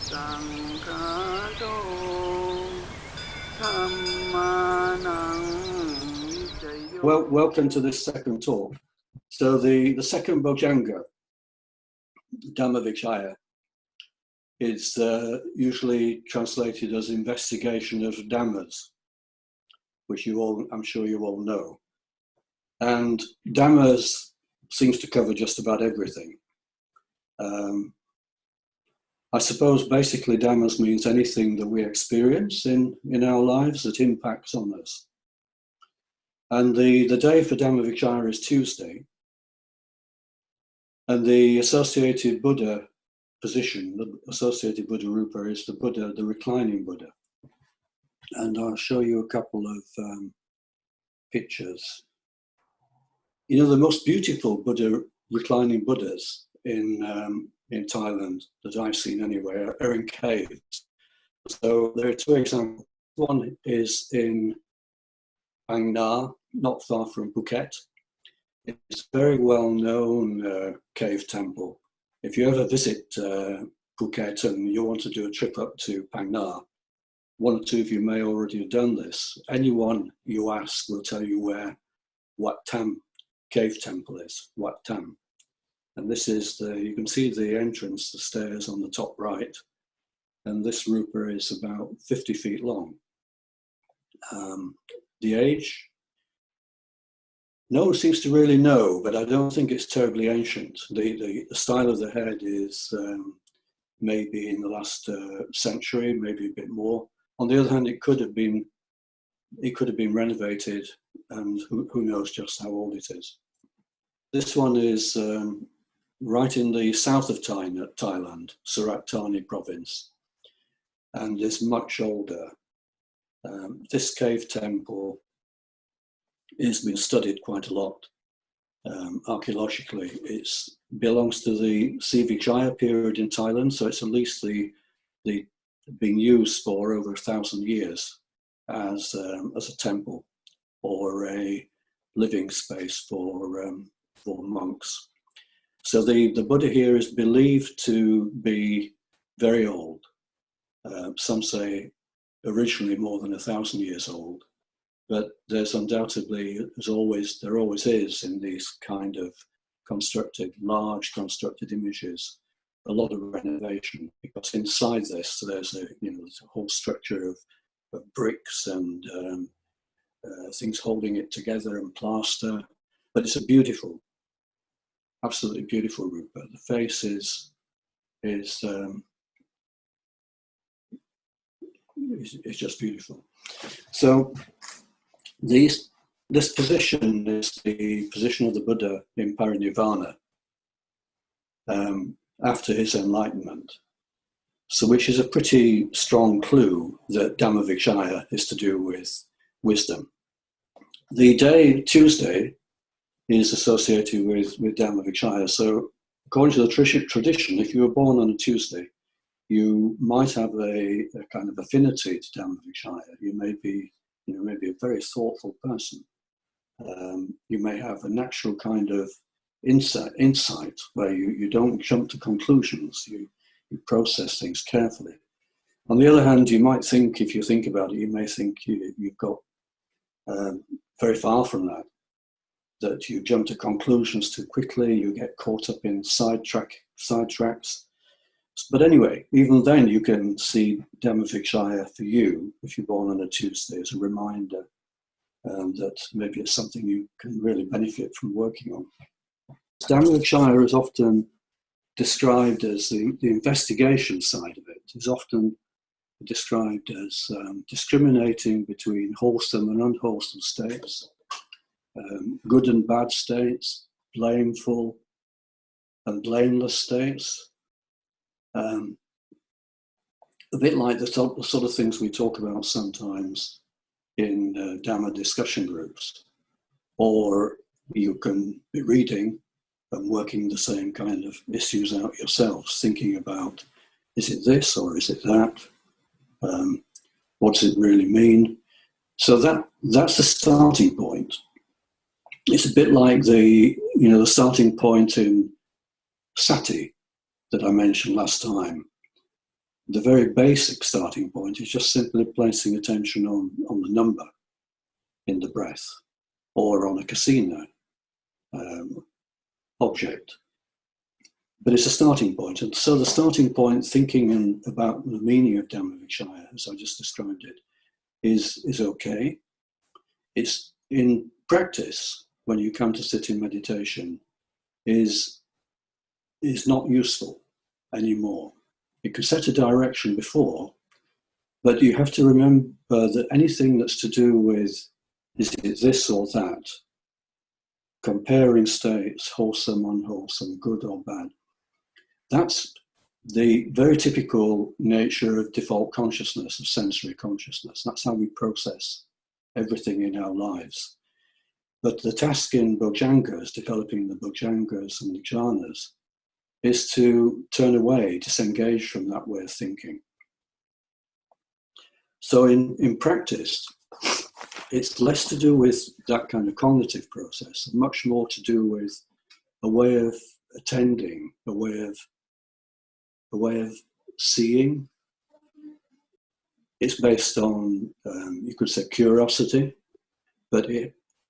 Sankhato Dhammanang Vicayo. Well, welcome to this second talk. So the second Bojjhaṅgā, Dhamma Vicaya, is usually translated as investigation of dhammas, which I'm sure you all know. And dhammas seems to cover just about everything. I suppose basically dhammas means anything that we experience in our lives that impacts on us. And the day for Dhamma Vicaya is Tuesday. And the associated Buddha position, the associated Buddha Rupa, is the Buddha, the reclining Buddha. And I'll show you a couple of pictures. You know, the most beautiful Buddha, reclining Buddhas in Thailand that I've seen anywhere are in caves. So there are two examples. One is in Bojjhaṅgā, not far from Phuket. It's a very well-known cave temple. If you ever visit Phuket and you want to do a trip up to Bojjhaṅgā, one or two of you may already have done this. Anyone you ask will tell you where Wat Tham cave temple is, Wat Tham. And this is you can see the entrance, the stairs on the top right. And this Rupa is about 50 feet long. The age, no one seems to really know, but I don't think it's terribly ancient. The style of the head is maybe in the last century, maybe a bit more. On the other hand, it could have been renovated, and who knows just how old it is. This one is right in the south of Thailand, Surat Thani province, and is much older. This cave temple has been studied quite a lot archaeologically. It belongs to the Vicaya period in Thailand, so it's at least been used for over 1,000 years as a temple or a living space for monks. So the Buddha here is believed to be very old. Some say originally more than 1,000 years old, but there's undoubtedly, there always is in these kind of large constructed images, a lot of renovation, because inside this there's a whole structure of bricks and things holding it together and plaster. But it's a beautiful, absolutely beautiful Rupa. The face is just beautiful. So this position is the position of the Buddha in Parinirvana after his enlightenment. So which is a pretty strong clue that Dhamma Vicaya is to do with wisdom. The day Tuesday is associated with Dhamma Vicaya. So according to the tradition, if you were born on a Tuesday, you might have a kind of affinity to Dhamma Vicaya. You may be a very thoughtful person. You may have a natural kind of insight where you don't jump to conclusions. You process things carefully. On the other hand, you might think, if you think about it, you may think you've got very far from that you jump to conclusions too quickly, you get caught up in sidetracks. But anyway, even then you can see Dhamma Vicaya for you, if you're born on a Tuesday, as a reminder that maybe it's something you can really benefit from working on. Dhamma Vicaya is often described as the investigation side of it. It's often described as discriminating between wholesome and unwholesome states, good and bad states, blameful and blameless states. A bit like the sort of things we talk about sometimes in Dhamma discussion groups. Or you can be reading and working the same kind of issues out yourselves, thinking about, is it this or is it that? What does it really mean? So that's the starting point. It's a bit like the starting point in sati that I mentioned last time. the very basic starting point is just simply placing attention on the number in the breath, or on a casino object. But it's a starting point. And so the starting point, thinking about the meaning of Dhamma Vicaya, as I just described it, is okay. It's in practice, when you come to sit in meditation, is not useful anymore. You can set a direction before, but you have to remember that anything that's to do with, is it this or that, comparing states, wholesome, unwholesome, good or bad, that's the very typical nature of default consciousness, of sensory consciousness. That's how we process everything in our lives. But the task in Bojjhaṅgās, developing the Bojjhaṅgās and the jhanas, is to turn away, disengage from that way of thinking. So in practice, it's less to do with that kind of cognitive process, and much more to do with a way of attending, a way of seeing. It's based on, you could say, curiosity, but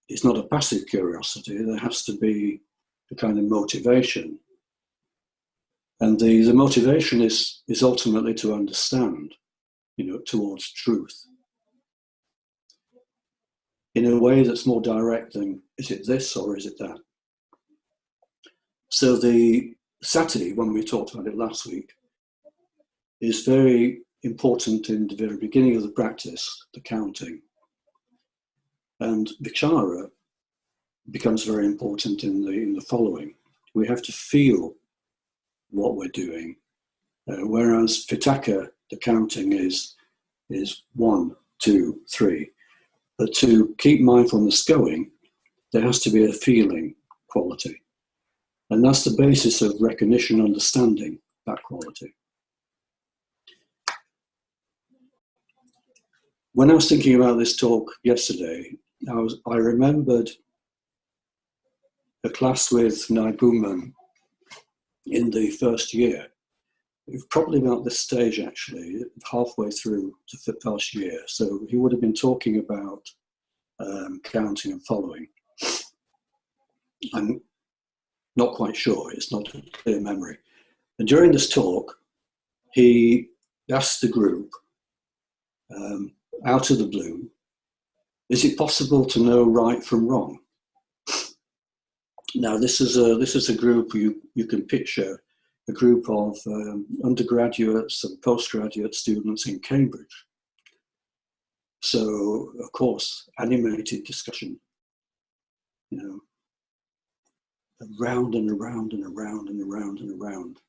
it's not a passive curiosity. There has to be a kind of motivation. And the motivation is ultimately to understand, towards truth, in a way that's more direct than, is it this or is it that? So the sati, when we talked about it last week, is very important in the very beginning of the practice, the counting. And vichara becomes very important in the following. We have to feel what we're doing, whereas vitakka, the counting, is 1, 2, 3. But to keep mindfulness going, there has to be a feeling quality. And that's the basis of recognition, understanding that quality. When I was thinking about this talk yesterday, I remembered a class with Nai Buman in the first year. It was probably about this stage, actually, halfway through the first year. So he would have been talking about counting and following. I'm not quite sure, it's not a clear memory. And during this talk, he asked the group, out of the blue, is it possible to know right from wrong? Now, this is a group you can picture, a group of undergraduates and postgraduate students in Cambridge. So, of course, animated discussion, around and around and around and around and around.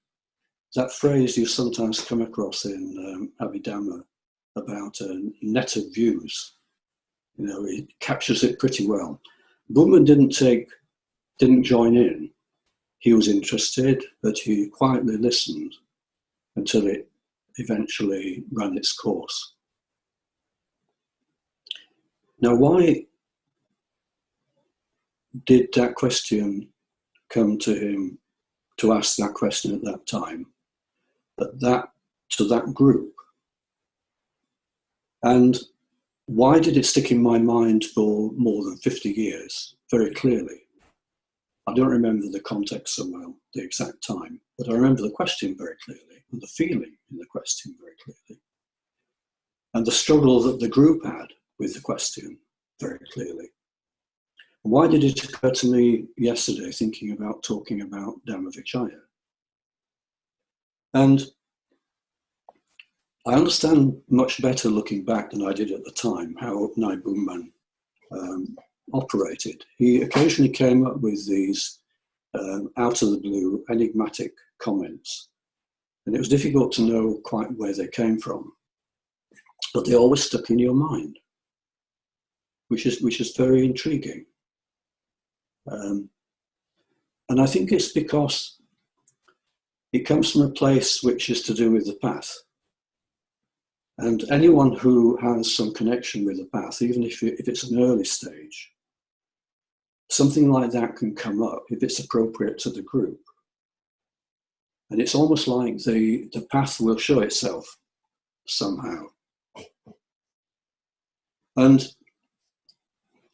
That phrase you sometimes come across in Abhidhamma about a net of views. It captures it pretty well. Buddha didn't join in. He was interested, but he quietly listened until it eventually ran its course. Now, why did that question come to him, to ask that question at that time, to that group? And why did it stick in my mind for more than 50 years, very clearly? I don't remember the context so well, the exact time, but I remember the question very clearly, and the feeling in the question very clearly, and the struggle that the group had with the question very clearly. Why did it occur to me yesterday, talking about Dhamma Vicaya? And I understand much better looking back than I did at the time how Nai Buman operated. He occasionally came up with these out of the blue, enigmatic comments, and it was difficult to know quite where they came from, but they always stuck in your mind, which is very intriguing. And I think it's because it comes from a place which is to do with the path. And anyone who has some connection with the path, even if it's an early stage, something like that can come up if it's appropriate to the group. And it's almost like the path will show itself somehow. And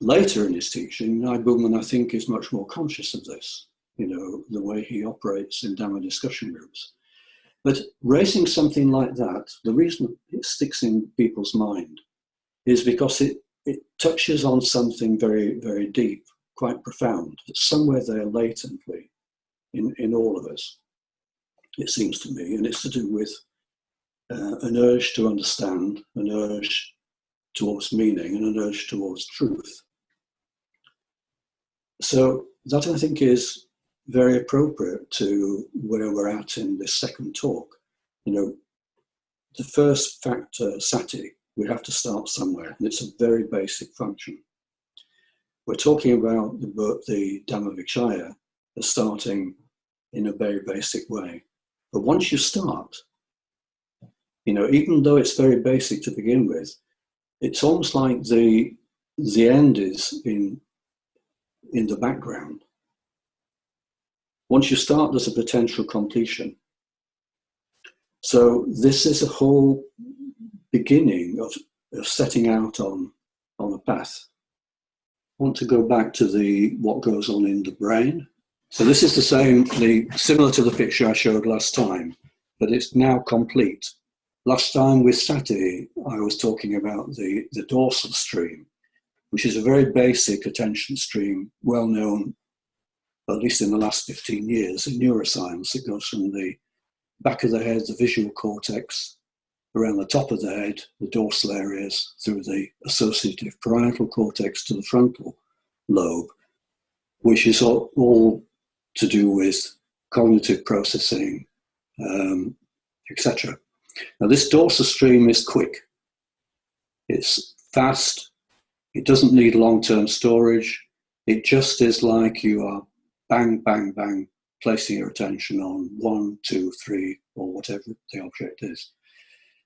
later in his teaching, Buddhist, I think, is much more conscious of this, the way he operates in Dhamma discussion groups. But raising something like that, the reason it sticks in people's mind is because it touches on something very, very deep, quite profound, that's somewhere there latently in all of us, it seems to me, and it's to do with an urge to understand, an urge towards meaning, and an urge towards truth. So that, I think, is very appropriate to where we're at in this second talk. The first factor, sati, we have to start somewhere, and it's a very basic function. We're talking about the Dhamma Vicaya as starting in a very basic way. But once you start, even though it's very basic to begin with, it's almost like the end is in the background. Once you start, there's a potential completion. So this is a whole beginning of setting out on a path. I want to go back to what goes on in the brain. So this is similar to the picture I showed last time, but it's now complete. Last time with sati, I was talking about the dorsal stream, which is a very basic attention stream, well known, at least in the last 15 years, in neuroscience. It goes from the back of the head, the visual cortex, around the top of the head, the dorsal areas, through the associative parietal cortex to the frontal lobe, which is all to do with cognitive processing, etc. Now, this dorsal stream is quick. It's fast. It doesn't need long-term storage. It just is like you are bang, bang, bang, placing your attention on 1, 2, 3, or whatever the object is.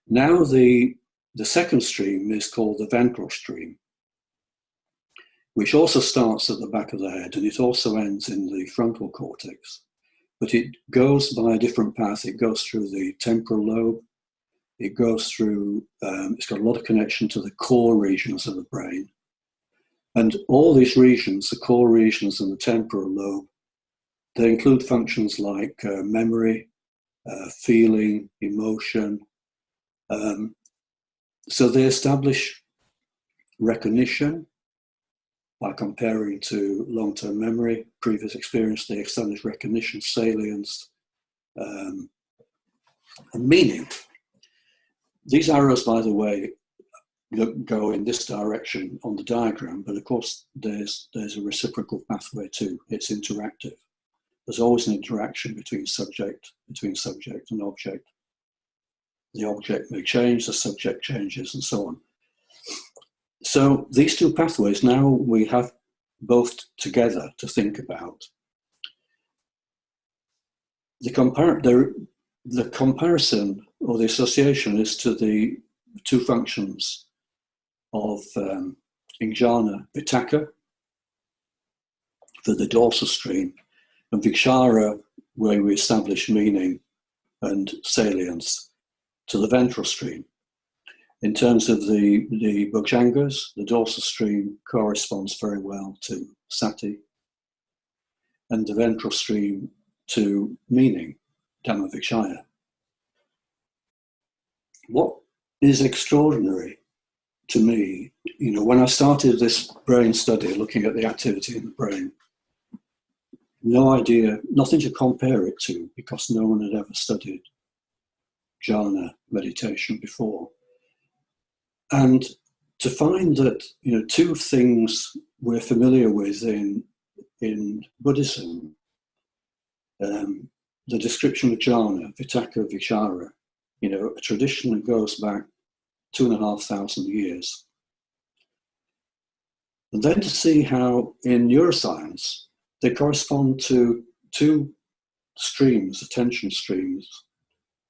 Now the second stream is called the ventral stream, which also starts at the back of the head, and it also ends in the frontal cortex. But it goes by a different path. It goes through the temporal lobe. It goes through, it's got a lot of connection to the core regions of the brain. And all these regions, the core regions and the temporal lobe, they include functions like memory, feeling, emotion. So they establish recognition by comparing to long-term memory, previous experience. They establish recognition, salience, and meaning. These arrows, by the way, go in this direction on the diagram, but of course there's a reciprocal pathway too. It's interactive. There's always an interaction between subject and object. The object may change, the subject changes, and so on. So these two pathways, now we have both together to think about. The comparison or the association is to the two functions of jnana vitaka for the dorsal stream, and vichara, where we establish meaning and salience, to the ventral stream. In terms of the Bojjhaṅgās, the dorsal stream corresponds very well to sati, and the ventral stream to meaning, Dhamma Vicaya. What is extraordinary to me, when I started this brain study, looking at the activity in the brain, no idea, nothing to compare it to, because no one had ever studied jhana meditation before. And to find that, two things we're familiar with in Buddhism, the description of jhana, vitaka, vichara, a tradition that goes back 2,500 years. And then to see how in neuroscience they correspond to two streams, attention streams,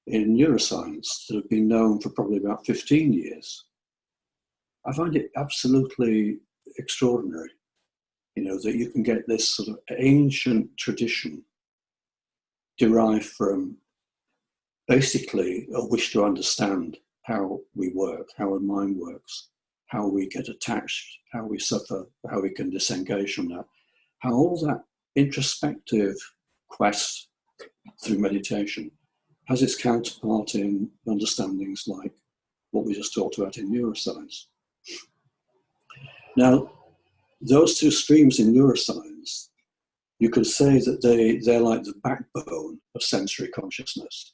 in neuroscience that have been known for probably about 15 years. I find it absolutely extraordinary, that you can get this sort of ancient tradition derived from basically a wish to understand how we work, how our mind works, how we get attached, how we suffer, how we can disengage from that, how all that introspective quest through meditation has its counterpart in understandings like what we just talked about in neuroscience. Now, those two streams in neuroscience, you could say that they're like the backbone of sensory consciousness.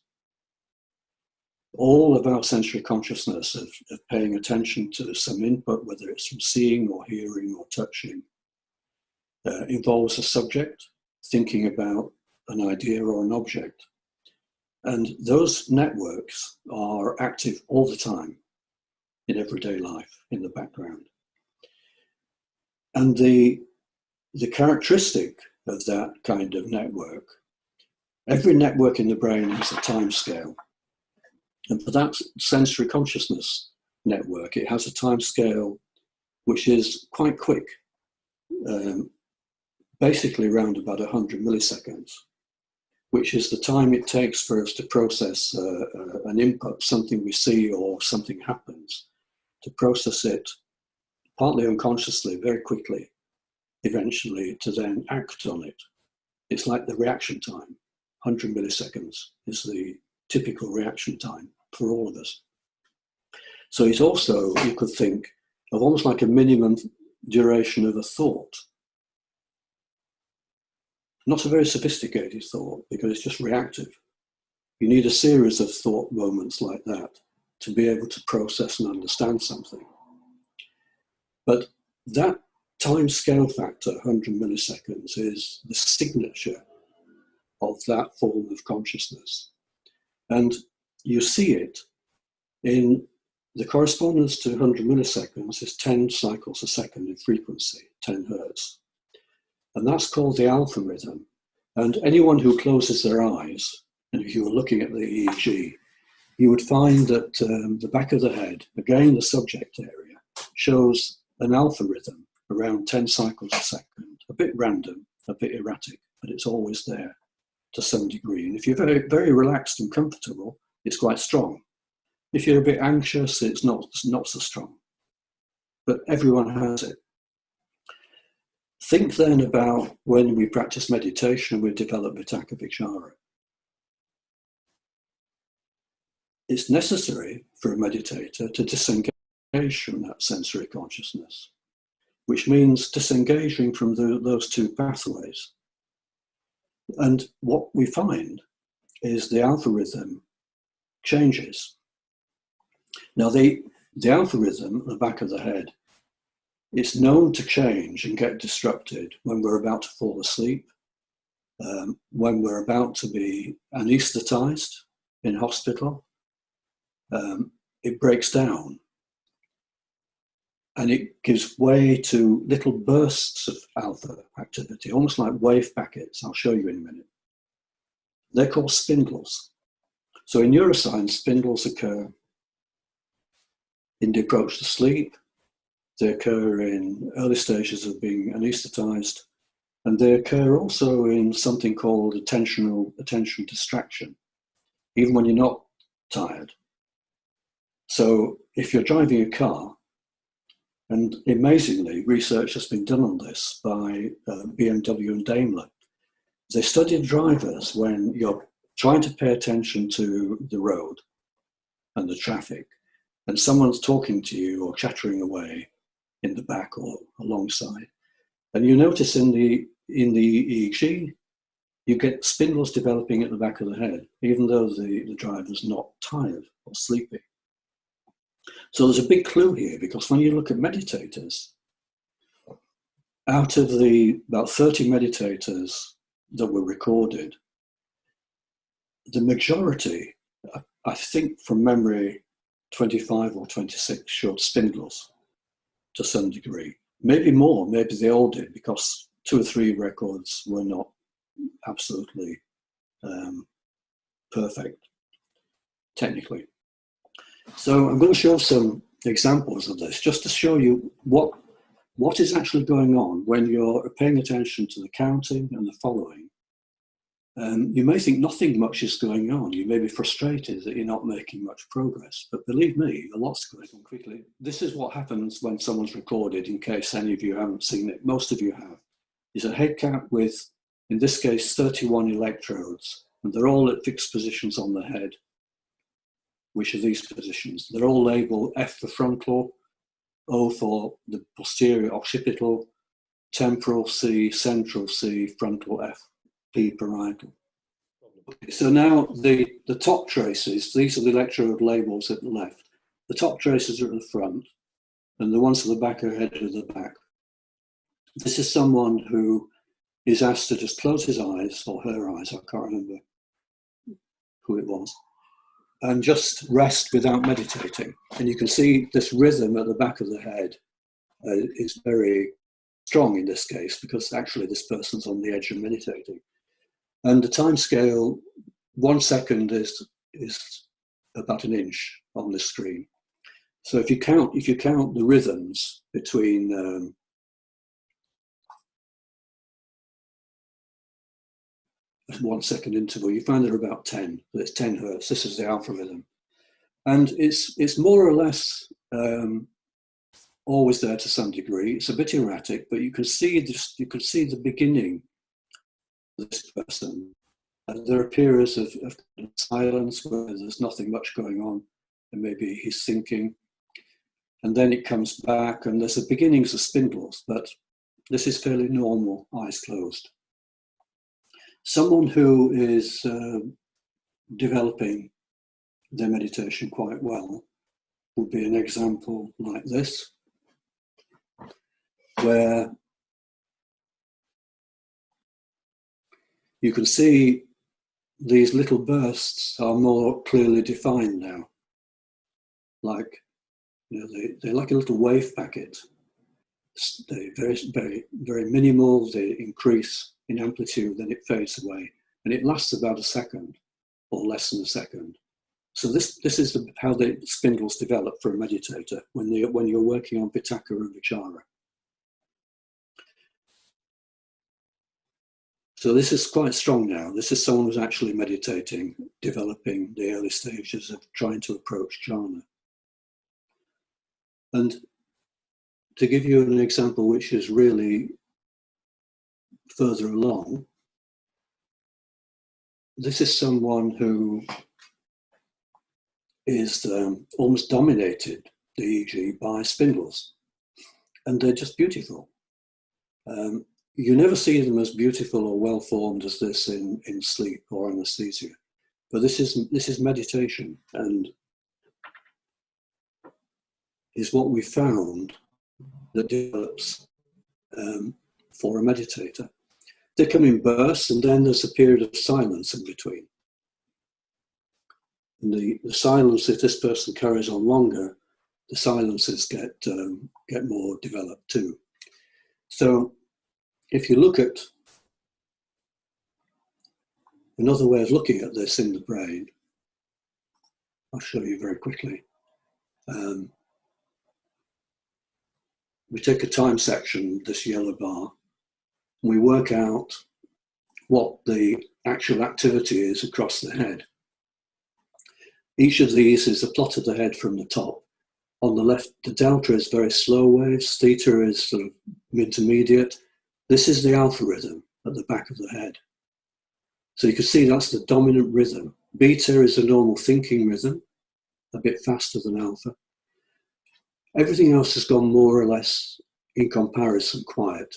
All of our sensory consciousness of paying attention to some input, whether it's from seeing or hearing or touching, involves a subject thinking about an idea or an object. And those networks are active all the time in everyday life, in the background. And the characteristic of that kind of network, every network in the brain has a time scale. And for that sensory consciousness network, it has a time scale which is quite quick, basically around about 100 milliseconds, which is the time it takes for us to process an input, something we see or something happens, to process it partly unconsciously, very quickly, eventually to then act on it. It's like the reaction time. 100 milliseconds is the typical reaction time for all of us. So it's also, you could think, of almost like a minimum duration of a thought. Not a very sophisticated thought, because it's just reactive. You need a series of thought moments like that to be able to process and understand something. But that time scale factor, 100 milliseconds, is the signature of that form of consciousness. And you see it in the correspondence to 100 milliseconds is 10 cycles a second in frequency, 10 hertz. And that's called the alpha rhythm. And anyone who closes their eyes, and if you were looking at the EEG, you would find that the back of the head, again the subject area, shows an alpha rhythm around 10 cycles a second, a bit random, a bit erratic, but it's always there to some degree. And if you're very, very relaxed and comfortable, it's quite strong. If you're a bit anxious, it's not so strong. But everyone has it. Think then about when we practice meditation, we develop Vitakka Vichara. It's necessary for a meditator to disengage from that sensory consciousness, which means disengaging from those two pathways. And what we find is the alpha rhythm changes. Now, the alpha rhythm at the back of the head, it's known to change and get disrupted when we're about to fall asleep, when we're about to be anesthetized in hospital. It breaks down and it gives way to little bursts of alpha activity, almost like wave packets. I'll show you in a minute. They're called spindles. So in neuroscience, spindles occur in the approach to sleep. They occur in early stages of being anesthetized, and they occur also in something called attention distraction, even when you're not tired. So if you're driving a car, and amazingly, research has been done on this by BMW and Daimler. They studied drivers when you're trying to pay attention to the road and the traffic, and someone's talking to you or chattering away in the back or alongside. And you notice in the EEG, you get spindles developing at the back of the head, even though the driver's not tired or sleepy. So there's a big clue here, because when you look at meditators, out of the about 30 meditators that were recorded, the majority, I think from memory, 25 or 26 showed spindles to some degree. Maybe more, maybe they all did, because 2 or 3 records were not absolutely perfect technically. So I'm going to show some examples of this, just to show you what is actually going on when you're paying attention to the counting and the following You may think nothing much is going on. You may be frustrated that you're not making much progress. But believe me, a lot's going on quickly. This is what happens when someone's recorded, in case any of you haven't seen it. Most of you have. Is a head cap with, in this case, 31 electrodes. And they're all at fixed positions on the head. Which are these positions? They're all labeled F for frontal, O for the posterior occipital, temporal C, central C, frontal F, P parietal. Okay, so now the top traces, these are the electrode labels at the left. The top traces are at the front, and the ones at the back are head at the back. This is someone who is asked to just close his eyes, or her eyes, I can't remember who it was, and just rest without meditating. And you can see this rhythm at the back of the head is very strong in this case, because actually this person's on the edge of meditating. And the time scale, 1 second is about an inch on this screen. So if you count the rhythms between 1 second interval, you find they're about 10. It's 10 hertz. This is the alpha rhythm, and it's more or less always there to some degree. It's a bit erratic, but you can see this. You can see the beginning of this person. There are periods of silence where there's nothing much going on, and maybe he's thinking, and then it comes back, and there's the beginnings of spindles. But this is fairly normal, eyes closed. Someone who is developing their meditation quite well would be an example like this, where you can see these little bursts are more clearly defined now. Like, they're like a little wave packet. They're very, very minimal. They increase in amplitude, then it fades away, and it lasts about a second or less than a second. So this is how the spindles develop for a meditator when you're working on Vitakka and Vichara. So this is quite strong now. This is someone who's actually meditating, developing the early stages of trying to approach jhana. And to give you an example which is really further along, this is someone who is almost dominated, the EEG, by spindles. And they're just beautiful. You never see them as beautiful or well-formed as this in sleep or anesthesia. But this is meditation, and is what we found that develops for a meditator. They come in bursts, and then there's a period of silence in between. And the silence, if this person carries on longer, the silences get more developed too. So if you look at another way of looking at this in the brain, I'll show you very quickly. We take a time section, this yellow bar, and we work out what the actual activity is across the head. Each of these is a plot of the head from the top. On the left, the delta is very slow waves, theta is sort of intermediate. This is the alpha rhythm at the back of the head. So you can see that's the dominant rhythm. Beta is a normal thinking rhythm, a bit faster than alpha. Everything else has gone more or less, in comparison, quiet.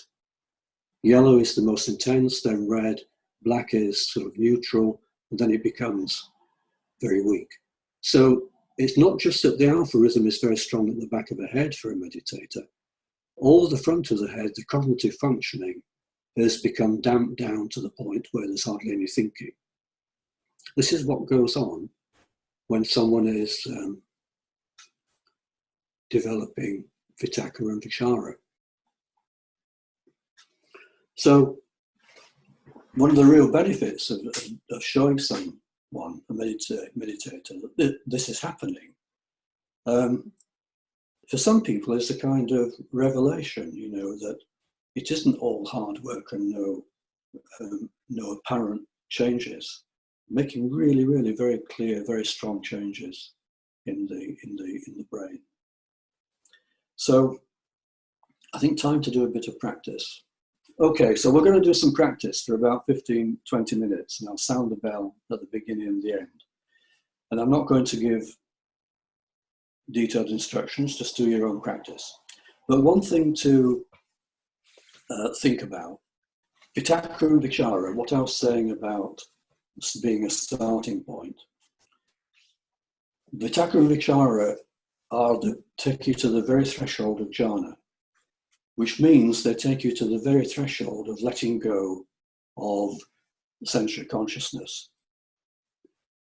Yellow is the most intense, then red, black is sort of neutral, and then it becomes very weak. So it's not just that the alpha rhythm is very strong at the back of the head for a meditator. All the front of the head, the cognitive functioning, has become damped down to the point where there's hardly any thinking. This is what goes on when someone is developing Vitakka and Vichara. So one of the real benefits of showing someone, a meditator, that this is happening, for some people it's a kind of revelation, that it isn't all hard work and no apparent changes, making really, really very clear, very strong changes in the brain. So I think time to do a bit of practice. Okay, so we're going to do some practice for about 15, 20 minutes, and I'll sound the bell at the beginning and the end. And I'm not going to give detailed instructions, just do your own practice. But one thing to think about, Vitakka and Vichara, what I was saying about being a starting point. Vitakka and Vichara take you to the very threshold of jhana, which means they take you to the very threshold of letting go of sensual consciousness.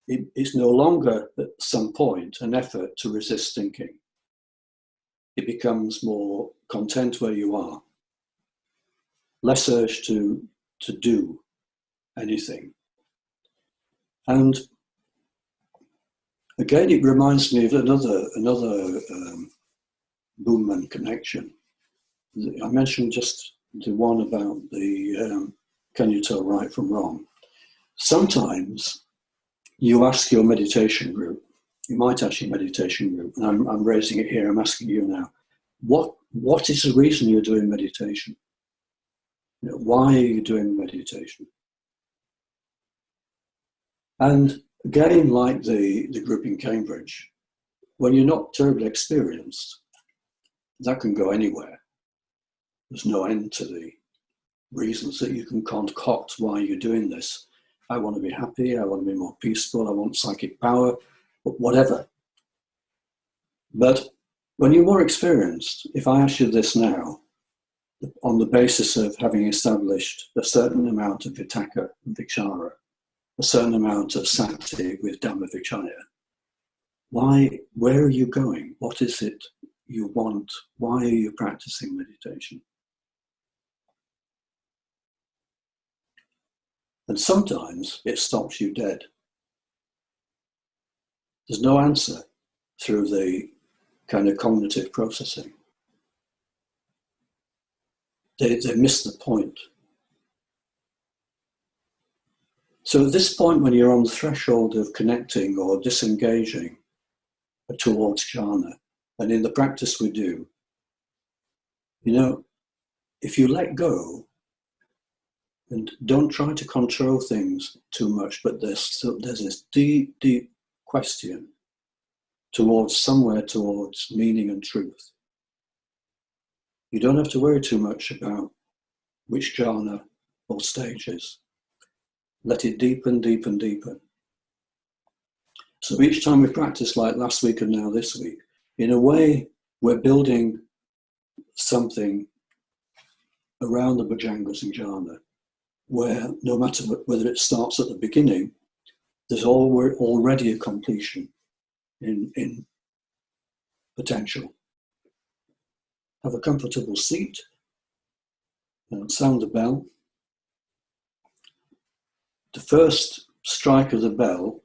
It's no longer at some point an effort to resist thinking. It becomes more content where you are, less urge to do anything. And again, it reminds me of another Buddhist connection. I mentioned just the one about the can you tell right from wrong. Sometimes you ask your meditation group, you might ask your meditation group, and I'm raising it here, I'm asking you now, what is the reason you're doing meditation? You know, why are you doing meditation? And again, like the group in Cambridge, when you're not terribly experienced, that can go anywhere. There's no end to the reasons that you can concoct why you're doing this. I want to be happy, I want to be more peaceful, I want psychic power, whatever. But when you're more experienced, if I ask you this now, on the basis of having established a certain amount of Vitakka and Vichara, a certain amount of sati with Dhamma Vicaya, where are you going? What is it you want? Why are you practicing meditation? And sometimes it stops you dead. There's no answer through the kind of cognitive processing. They miss the point. So at this point, when you're on the threshold of connecting or disengaging towards jhana, and in the practice we do, you know, if you let go and don't try to control things too much, but there's this deep, deep question somewhere towards meaning and truth. You don't have to worry too much about which jhana or stages. Let it deepen, deepen, deepen. So each time we practice, like last week and now this week, in a way, we're building something around the Bojjhaṅgās and jhana, where no matter whether it starts at the beginning, there's already a completion in potential. Have a comfortable seat, and sound the bell. The first strike of the bell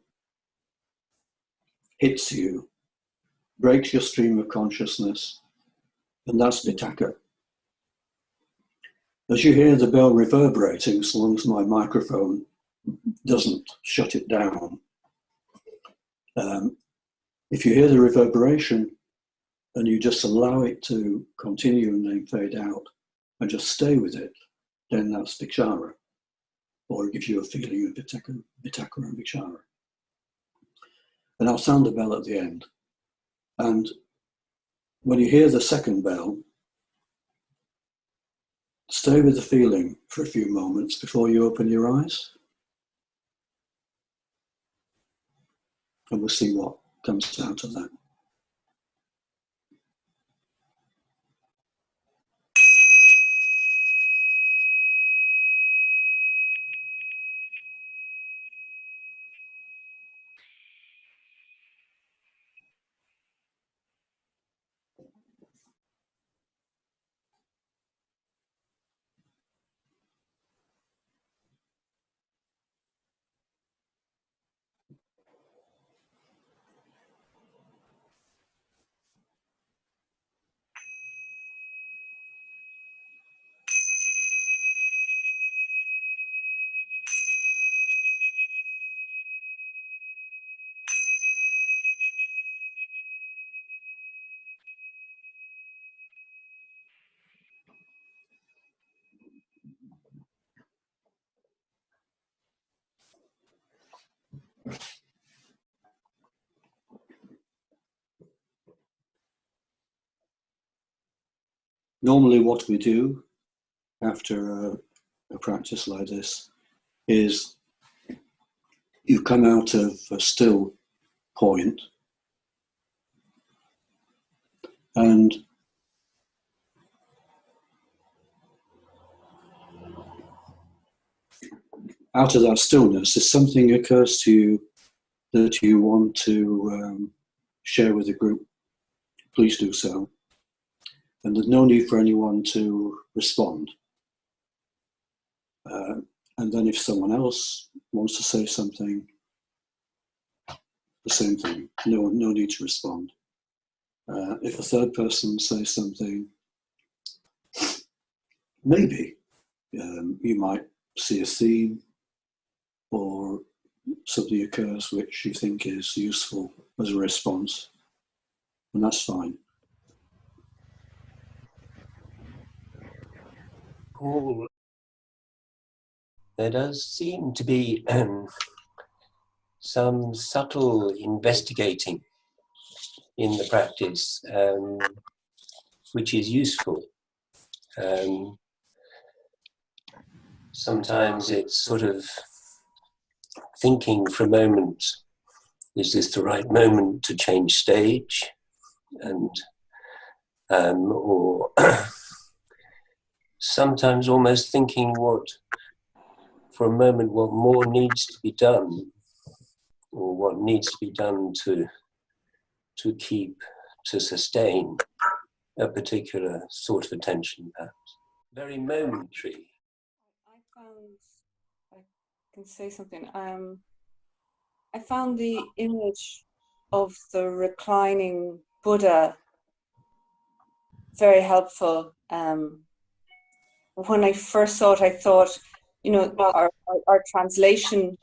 hits you, breaks your stream of consciousness, and that's Vitakka. As you hear the bell reverberating, as long as my microphone doesn't shut it down, if you hear the reverberation and you just allow it to continue and then fade out and just stay with it, then that's Vichara, or it gives you a feeling of Vitakka and Vichara. And I'll sound the bell at the end. And when you hear the second bell, stay with the feeling for a few moments before you open your eyes. And we'll see what comes out of that. normally what we do after a practice like this is you come out of a still point and out of that stillness, if something occurs to you that you want to share with the group, please do so. And there's no need for anyone to respond. And then if someone else wants to say something, the same thing, no need to respond. If a third person says something, maybe you might see a theme or something occurs which you think is useful as a response, and that's fine. Paul, there does seem to be some subtle investigating in the practice, which is useful. Sometimes it's sort of thinking for a moment, is this the right moment to change stage? And or sometimes almost thinking for a moment what more needs to be done, or what needs to be done to sustain a particular sort of attention, perhaps. Very momentary. I can say something. I found the image of the reclining Buddha very helpful. When I first saw it, I thought, our translation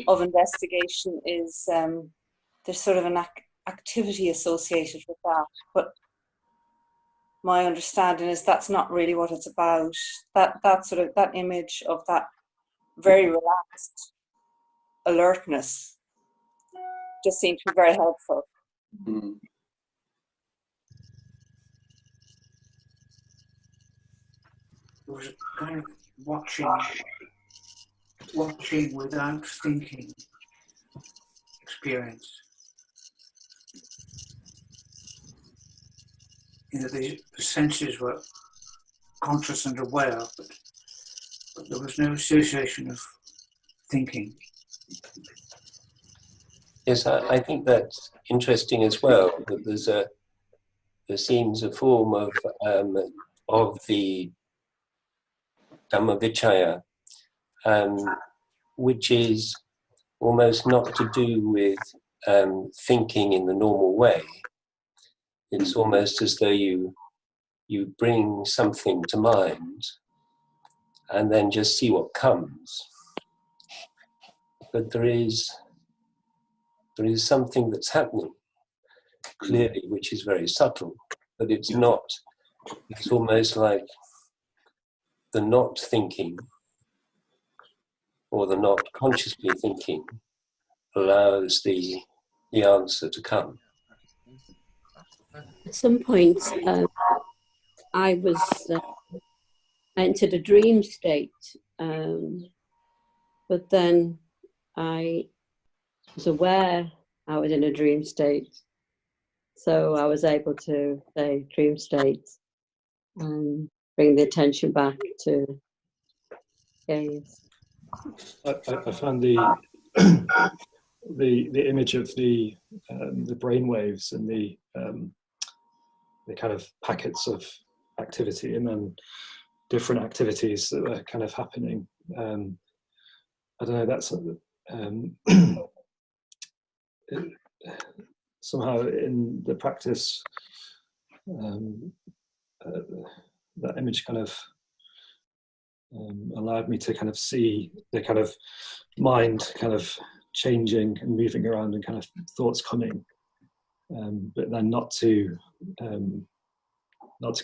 of investigation is there's sort of an activity associated with that, but my understanding is that's not really what it's about. That image of that very relaxed alertness just seemed to be very helpful. Mm. It was kind of watching without thinking experience. The senses were conscious and aware, but there was no association of thinking. Yes, I think that's interesting as well, that there seems a form of the Dhamma Vicaya, which is almost not to do with thinking in the normal way. It's almost as though you bring something to mind and then just see what comes. But there is something that's happening, clearly, which is very subtle, but it's almost like the not thinking or the not consciously thinking allows the answer to come. At some point, I entered a dream state, but then I was aware I was in a dream state, so I was able to say dream state and bring the attention back to gaze. I found the image of the brain waves and the kind of packets of activity, and then different activities that are kind of happening. I don't know. That's somehow in the practice. That image kind of allowed me to kind of see the kind of mind kind of changing and moving around and kind of thoughts coming, but then not to kind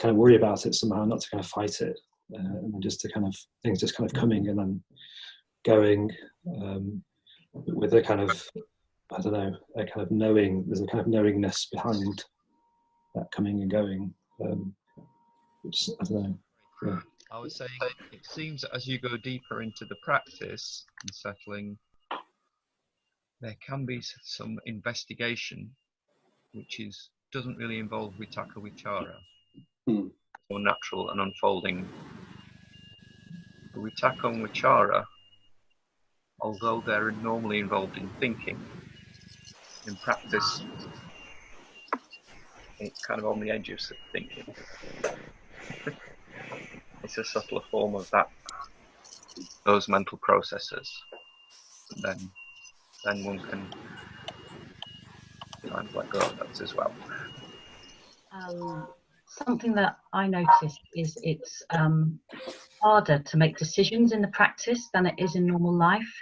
of worry about it somehow, not to kind of fight it, and then just to kind of things just kind of coming and then going, with a kind of, I don't know, a kind of knowing. There's a kind of knowingness behind that coming and going. which I don't know. Yeah. I was saying, it seems that as you go deeper into the practice and settling, there can be some investigation, which doesn't really involve vitaka vichara, or natural and unfolding. The vitaka and vichara, although they're normally involved in thinking, in practice, it's kind of on the edge of thinking. It's a subtler form of those mental processes. And then one can kind of let go of those as well. Something that I noticed is it's harder to make decisions in the practice than it is in normal life.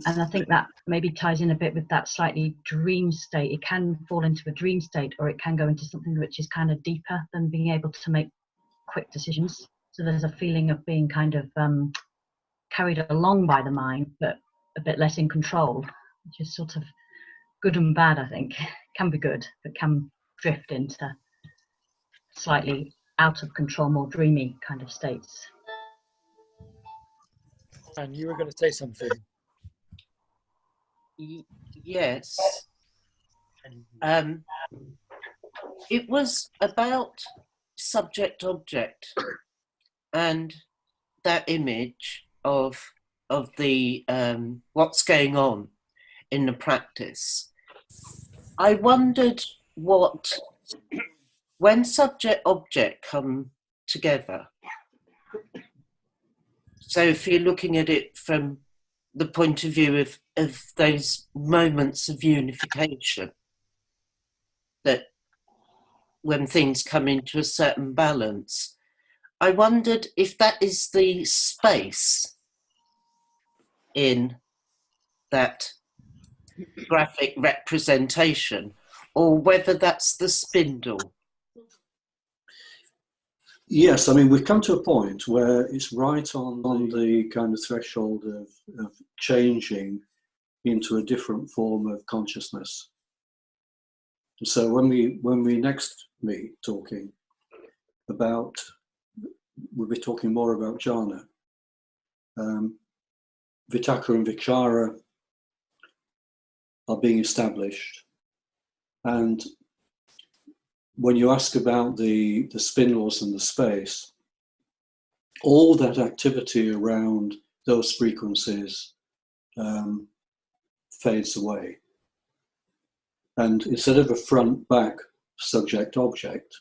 And I think that maybe ties in a bit with that slightly dream state. It can fall into a dream state, or it can go into something which is kind of deeper than being able to make quick decisions. So there's a feeling of being kind of carried along by the mind, but a bit less in control, which is sort of good and bad, I think. Can be good, but can drift into slightly out of control, more dreamy kind of states. And you were going to say something. Yes. It was about subject-object and that image of the what's going on in the practice. I wondered when subject-object come together. So if you're looking at it from the point of view of those moments of unification, that when things come into a certain balance, I wondered if that is the space in that graphic representation, or whether that's the spindle. Yes, I mean, we've come to a point where it's right on the kind of threshold of changing into a different form of consciousness. And so when we next meet talking about, we'll be talking more about jhana. Vitaka and vichara are being established. And when you ask about the spindles and the space, all that activity around those frequencies fades away. And instead of a front-back subject-object,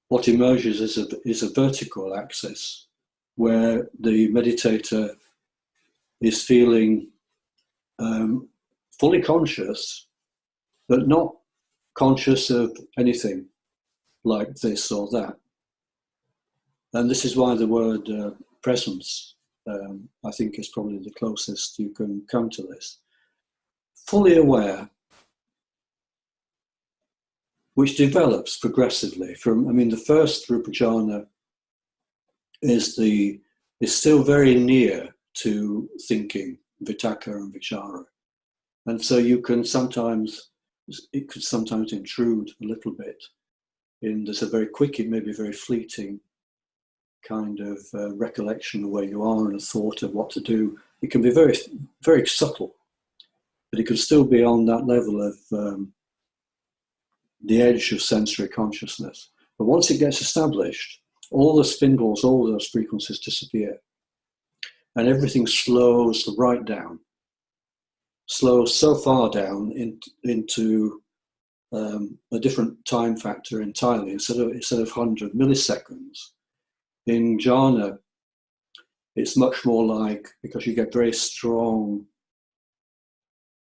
what emerges is a vertical axis where the meditator is feeling fully conscious, but not conscious of anything like this or that. And this is why the word presence, I think, is probably the closest you can come to this. Fully aware, which develops progressively from, I mean, the first Rupa jhana is still very near to thinking, vitaka and vichara. And so it could sometimes intrude a little bit there's a very quick, it may be very fleeting kind of recollection of where you are and a thought of what to do. It can be very, very subtle, but it can still be on that level of the edge of sensory consciousness. But once it gets established, all the spindles, all those frequencies disappear, and everything slows right down. Slows so far down into a different time factor entirely. Instead of 100 milliseconds, in jhana, it's much more like, because you get very strong,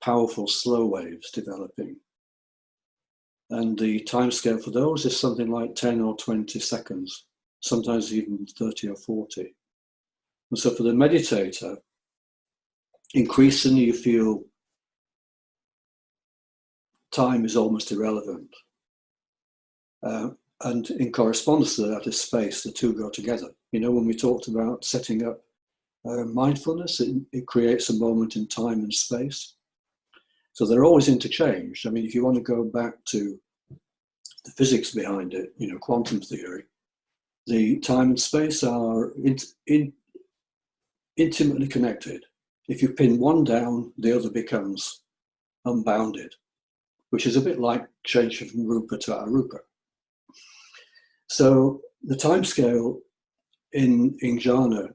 powerful slow waves developing. And the time scale for those is something like 10 or 20 seconds, sometimes even 30 or 40. And so for the meditator, increasingly you feel time is almost irrelevant. And in correspondence to that is space, the two go together. You know, when we talked about setting up mindfulness, it creates a moment in time and space. So they're always interchanged. I mean, if you want to go back to the physics behind it, quantum theory, the time and space are intimately connected. If you pin one down, the other becomes unbounded, which is a bit like change from rupa to arupa. So the time scale in jhana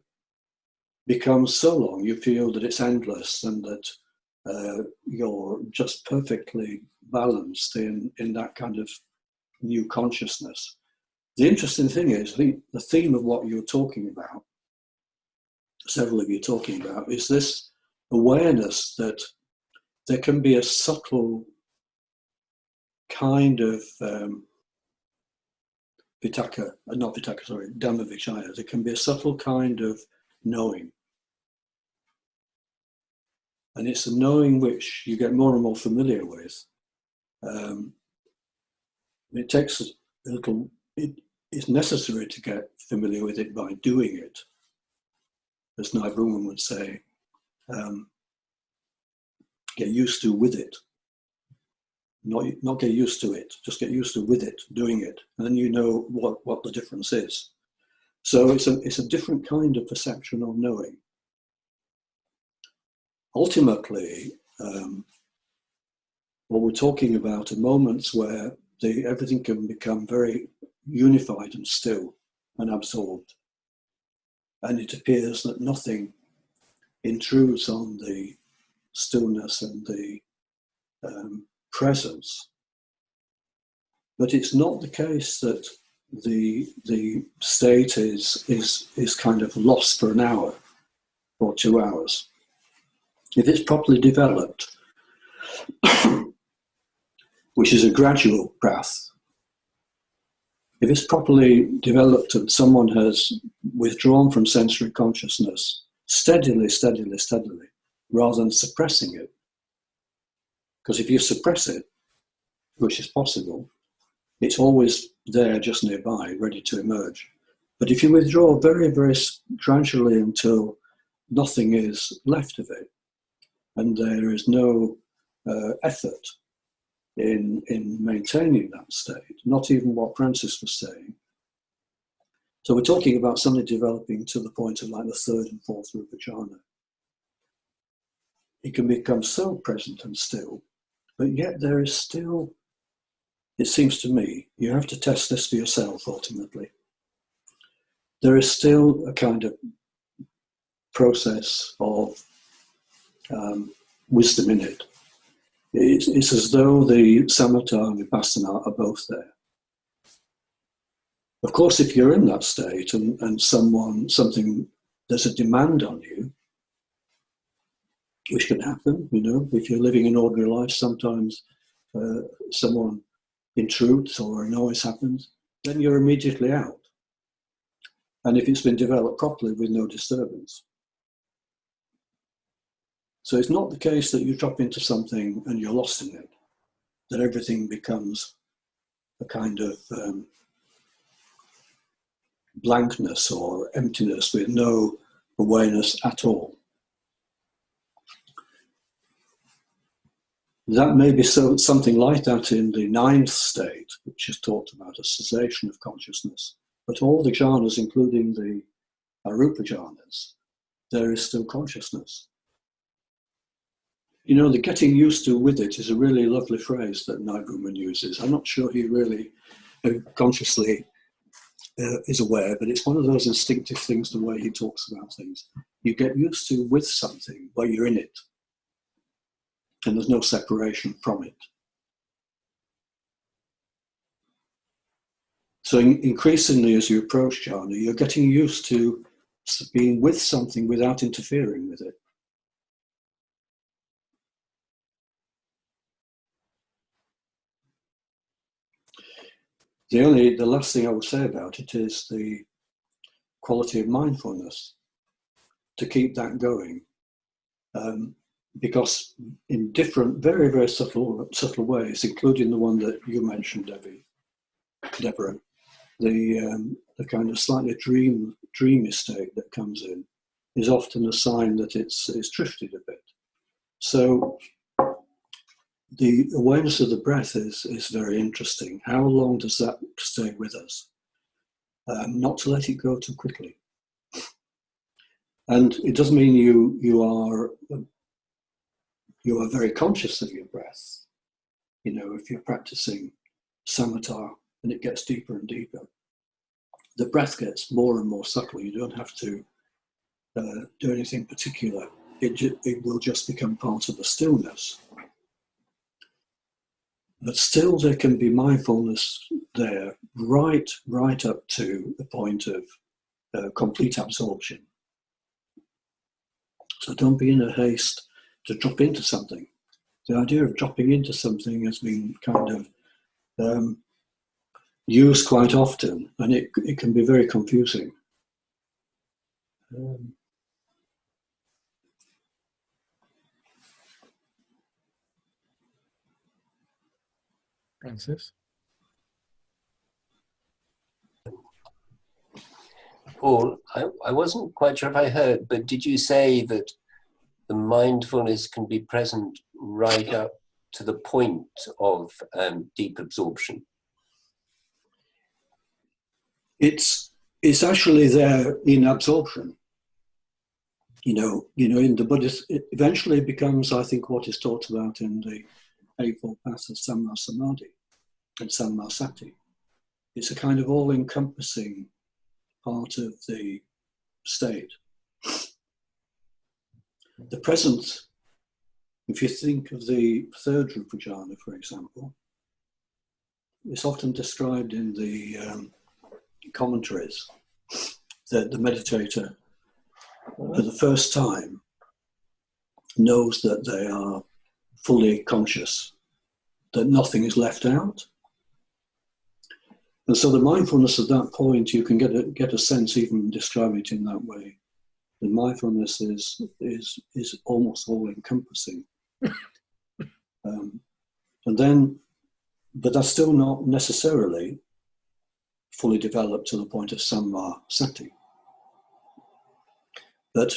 becomes so long, you feel that it's endless and that you're just perfectly balanced in that kind of new consciousness. The interesting thing is, the theme of what you're talking about, several of you talking about, is this awareness that there can be a subtle kind of Dhamma Vicaya. There can be a subtle kind of knowing. And it's a knowing which you get more and more familiar with. It takes a little, it's necessary to get familiar with it by doing it. As Naibrahman would say, get used to with it. Not get used to it, just get used to with it, doing it. And then you know what the difference is. So it's a different kind of perception of knowing. Ultimately, what we're talking about are moments where everything can become very unified and still and absorbed. And it appears that nothing intrudes on the stillness and the presence. But it's not the case that the state is kind of lost for an hour or 2 hours. If it's properly developed, which is a gradual path, if it's properly developed and someone has withdrawn from sensory consciousness steadily, rather than suppressing it, because if you suppress it, which is possible, it's always there just nearby, ready to emerge. But if you withdraw very, very gradually until nothing is left of it, and there is no effort in maintaining that state, not even what Francis was saying. So we're talking about something developing to the point of like the third and fourth rupa jhana. It can become so present and still, but yet there is still, it seems to me, you have to test this for yourself ultimately. There is still a kind of process of wisdom in it. It's as though the samatha and vipassana are both there. Of course, if you're in that state and there's a demand on you, which can happen, if you're living an ordinary life, sometimes someone intrudes or a noise happens, then you're immediately out. And if it's been developed properly with no disturbance. So it's not the case that you drop into something and you're lost in it, that everything becomes a kind of blankness or emptiness with no awareness at all. That may be something like that in the ninth state, which is talked about as cessation of consciousness. But all the jhanas, including the arupa jhanas, there is still consciousness. The getting used to with it is a really lovely phrase that Naibrahman uses. I'm not sure he really consciously is aware, but it's one of those instinctive things, the way he talks about things. You get used to with something while you're in it, and there's no separation from it. So increasingly as you approach jhana, you're getting used to being with something without interfering with it. The last thing I would say about it is the quality of mindfulness, to keep that going. Because in different, very, very subtle ways, including the one that you mentioned, Deborah, the kind of slightly dreamy state that comes in is often a sign that it's drifted a bit. So the awareness of the breath is very interesting. How long does that stay with us? Not to let it go too quickly. And it doesn't mean you are very conscious of your breath. You know, if you're practicing samatha and it gets deeper and deeper, the breath gets more and more subtle. You don't have to do anything particular. It will just become part of the stillness. But still there can be mindfulness there right up to the point of complete absorption. So don't be in a haste to drop into something. The idea of dropping into something has been kind of used quite often, and it can be very confusing. Francis? Paul, I wasn't quite sure if I heard, but did you say that the mindfulness can be present right up to the point of deep absorption? It's actually there in absorption. You know, in the Buddhist, it eventually becomes, I think, what is talked about in the Eightfold Path of Samma Samadhi and Samma Sati. It's a kind of all-encompassing part of the state. The present, if you think of the third Rupa jhana, for example, it's often described in the commentaries that the meditator, for the first time, knows that they are fully conscious, that nothing is left out. And so the mindfulness at that point, you can get a sense, even describe it in that way. The mindfulness is almost all-encompassing. And then, but that's still not necessarily fully developed to the point of Samma Sati. But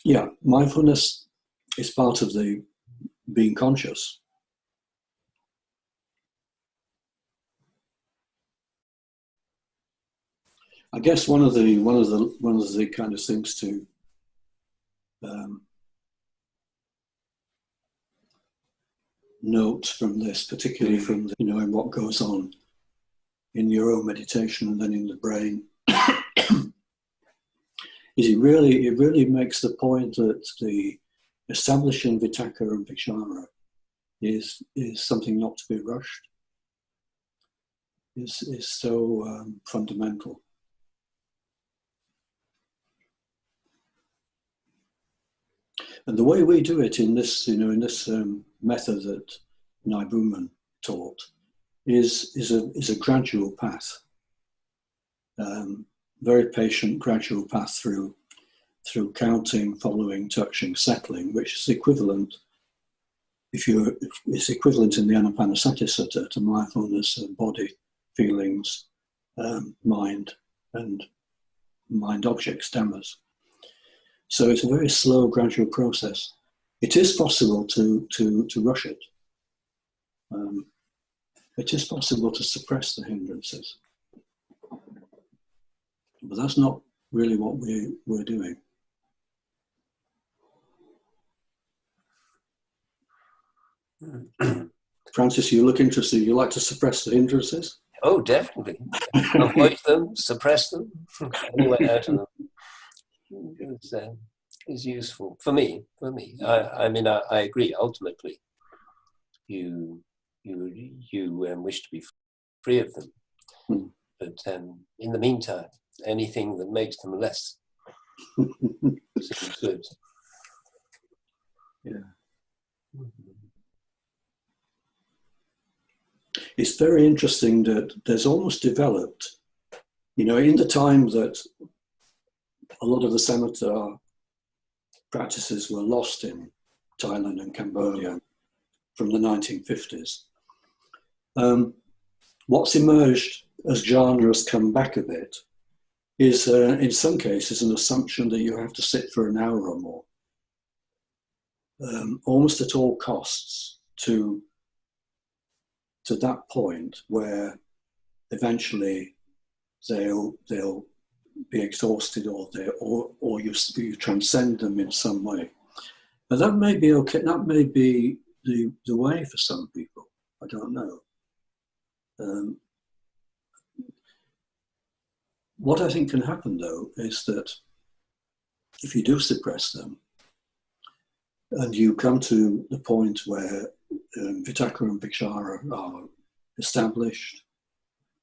yeah, mindfulness is part of the being conscious. I guess one of the kind of things to note from this, particularly from the, in what goes on in your own meditation and then in the brain, is it really makes the point that the establishing Vitakka and Vichara is something not to be rushed, is so fundamental. And the way we do it in this, method that Nai Buman taught is a gradual path, very patient, gradual path through counting, following, touching, settling, which is equivalent. It's equivalent in the Anapanasati Sutta to mindfulness of body, feelings, mind, and mind objects, dhammas. So it's a very slow, gradual process. It is possible to rush it. It is possible to suppress the hindrances. But that's not really what we're doing. Francis, you look interested. You like to suppress the hindrances? Oh, definitely. Avoid them, suppress them, any way out of them. Is useful for me. I mean, I agree. Ultimately, you wish to be free of them, but in the meantime, anything that makes them less seems good. Yeah. It's very interesting that there's almost developed, in the time that a lot of the samatha practices were lost in Thailand and Cambodia from the 1950s. What's emerged as jhana has come back a bit is, in some cases, an assumption that you have to sit for an hour or more, almost at all costs, to to that point where eventually they'll be exhausted, or you transcend them in some way. But that may be okay. That may be the way for some people. I don't know. What I think can happen, though, is that if you do suppress them, and you come to the point where Vitakka and Vichara are established,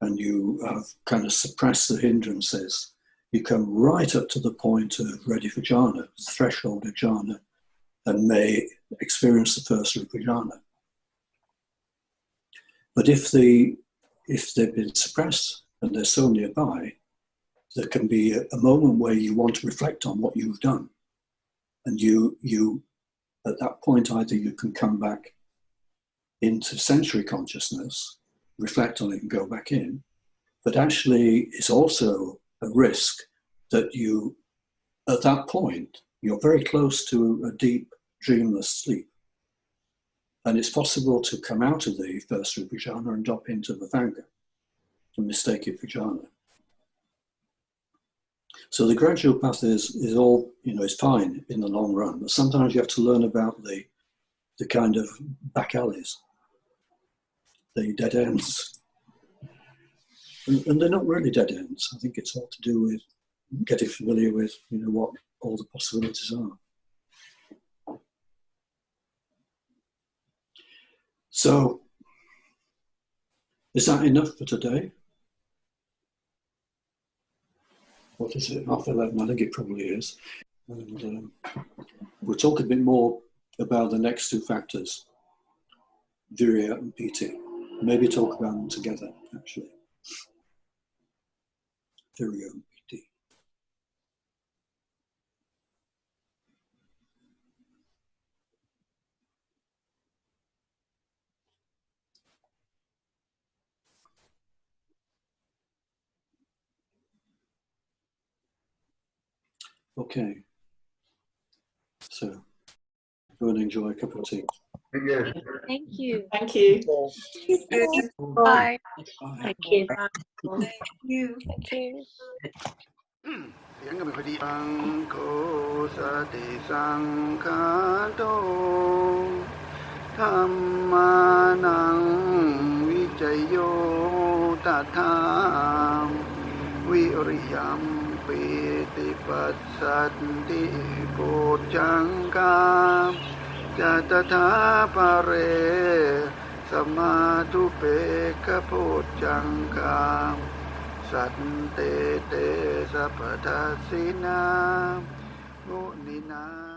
and you have kind of suppressed the hindrances, you come right up to the point of ready for jhana, the threshold of jhana, and may experience the first rupa jhana. But if they've been suppressed and they're so nearby, there can be a moment where you want to reflect on what you've done. And you at that point, either you can come back into sensory consciousness, reflect on it and go back in, but actually it's also a risk that you, at that point, you're very close to a deep, dreamless sleep. And it's possible to come out of the first rupa jhana and drop into Vibhanga and mistake it for jhana. So the gradual path is all, is fine in the long run, but sometimes you have to learn about the kind of back alleys, the dead ends. And they're not really dead ends. I think it's all to do with getting familiar with, what all the possibilities are. So, is that enough for today? What is it, 11:30? I think it probably is. And we'll talk a bit more about the next two factors, virya and piti. Maybe talk about them together, actually. Virya and piti. Okay. So, go and enjoy a cup of tea. Thank you. Thank you. Bye. Thank you. Thank you. Thank you. เสียงก็ไม่ค่อยดีอังโคสติสังคาโตธัมมานังวิจโยตถาวิริยัมปิติปัสสัตติโพชฌังกาจัตถาปะเรสมาธุเปกขโพชฌังกาสัตเตเตสัพพทัสสินามุนินา